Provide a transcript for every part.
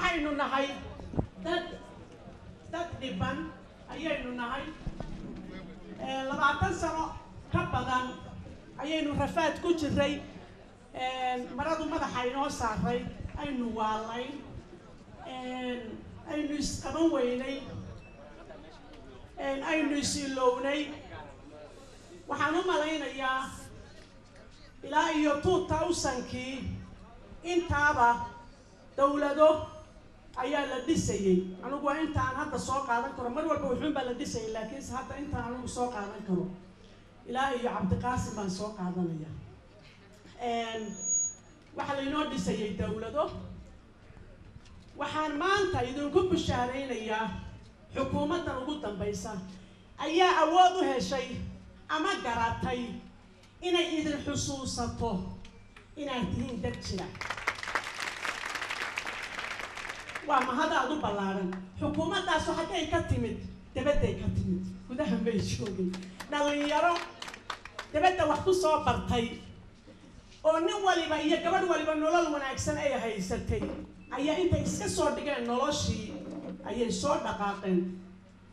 waxaynu nahay dad dhiban ayaynu nahay 20 sano ka badan ayaynu rafaad ku jiray maradu madaxa inoo saaray aynu waalay aynu isqaban weynay aynu isilownay waxaan u malaynayaa ilaa iyo 2000kii intaaba dawlado ayaa la dhisayay anigu waa intaan hadda soo qaadan karo mar walba wuxuun baa la dhisayay laakiin hadda intaan anigu soo qaadan karo ilaa iyo cabdiqaasim baan soo qaadanaya waxa la inoo dhisayay dawlado waxaan maanta idinku bishaaraynayaa xukuumaddan ugu dambaysa ayaa awood u heshay ama garatay inay idin xusuusato inaad tihiin dad jira waa mahad aad u ballaaran xukuumaddaas xaggay ka timid dibadday ka timid gudaha may joogin dhalinyaro dibadda wax ku soo bartay oo nin waliba iyo gabadh waliba nolol wanaagsan ay haysatay ayaa intay iska soo dhigeen noloshii ayay soo dhaqaaqeen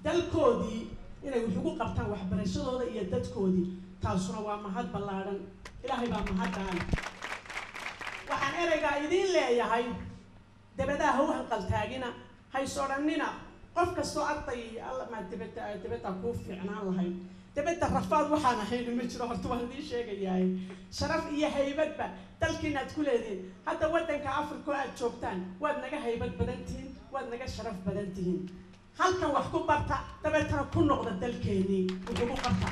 dalkoodii inay wax ugu qabtaan waxbarashadooda iyo dadkoodii taasuna waa mahad ballaaran ilaahay baa mahadaan waxaan ereygaa idiin leeyahay dabadaha u hanqaltaagina hay soodhanina qof kastoo arday alla ma dibadda ku fiicnaan lahayd dibadda rafaad waxaan ahayn ma jiro horta waan idiin sheegayaa sharaf iyo haybadba dalkiina aad ku leedihiin hadda waddanka Afrika aad joogtaan waad naga haybad badan tihiin waad naga sharaf badan tihiin halkan wax ku barta dabeetana ku noqda dalkeenii wuxuu ku qabta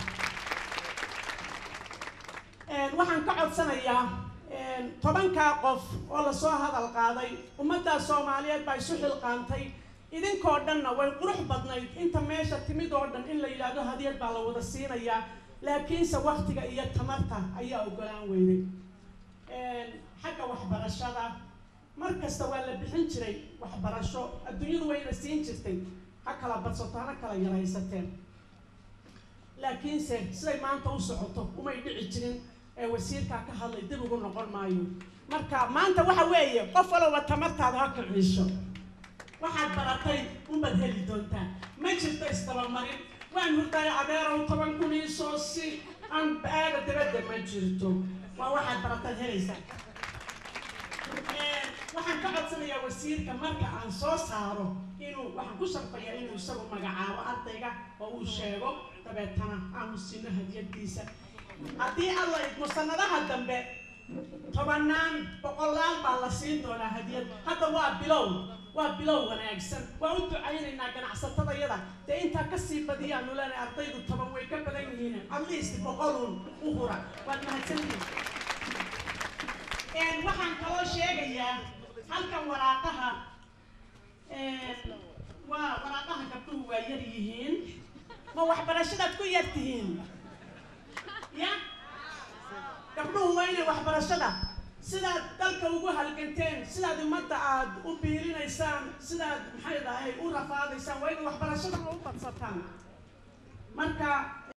waxaan ka codsanayaa 10 qof oo la soo hadal qaaday ummadda Soomaaliyeed baa isu xilqaantay idinkoo dhanna way qurux badnayd inta meesha timid oo dhan in la yiraahdo hadiyad baa la wada siinayaa laakiinse waqtiga iyo tamarta ayaa ogolaan weynay xagga waxbarashada markasta waa la bixin jiray waxbarasho adduunyadu wayna siin jirtay ha kala badsato hana kala yaraysateen laakiinse siday maanta u socoto umay dhici jirin wasiirka ka hadlay dib ugu noqon maayo marka maanta waxa weeye qof walba tamartaada ha kiciso waxaad baratay umad heli doontaa ma jirto isdabamarin waan hurday adeerow 10 kun soo si aan baaga dibadda ma jirto waa waxaad baratay helaysaa waxaan ka codsanayaa wasiirka marka aan soo saaro inuu waxaan ku sharfayaa inuu isagu magacaabo ardayga oo uu sheego dabeetana aanu siino hadiyadiisa haddii alla idmo sanadaha dambe 10 boqolaal baa la siin doonaa hadiyad hadda waa bilow wanaagsan waa u ducaynaynaa ganacsatadayada dee intaa ka sii badiyaan ulana ardaydu 10 way ka badan yihiin at least 100 u hura waad mahadsantihiin waxaan kaloo sheegayaa halkan waraaqaha waraaqaha gabdhuhu waa yar yihiin ma waxbarashadaad ku yar tihiin ya gabdhuhu waa inay waxbarashada sidaad dalka ugu halganteen sidaad ummadda aad u biilinaysaan sidaad maxay dhahay u rafaadaysaan waa inay waxbarashada u badsataan marka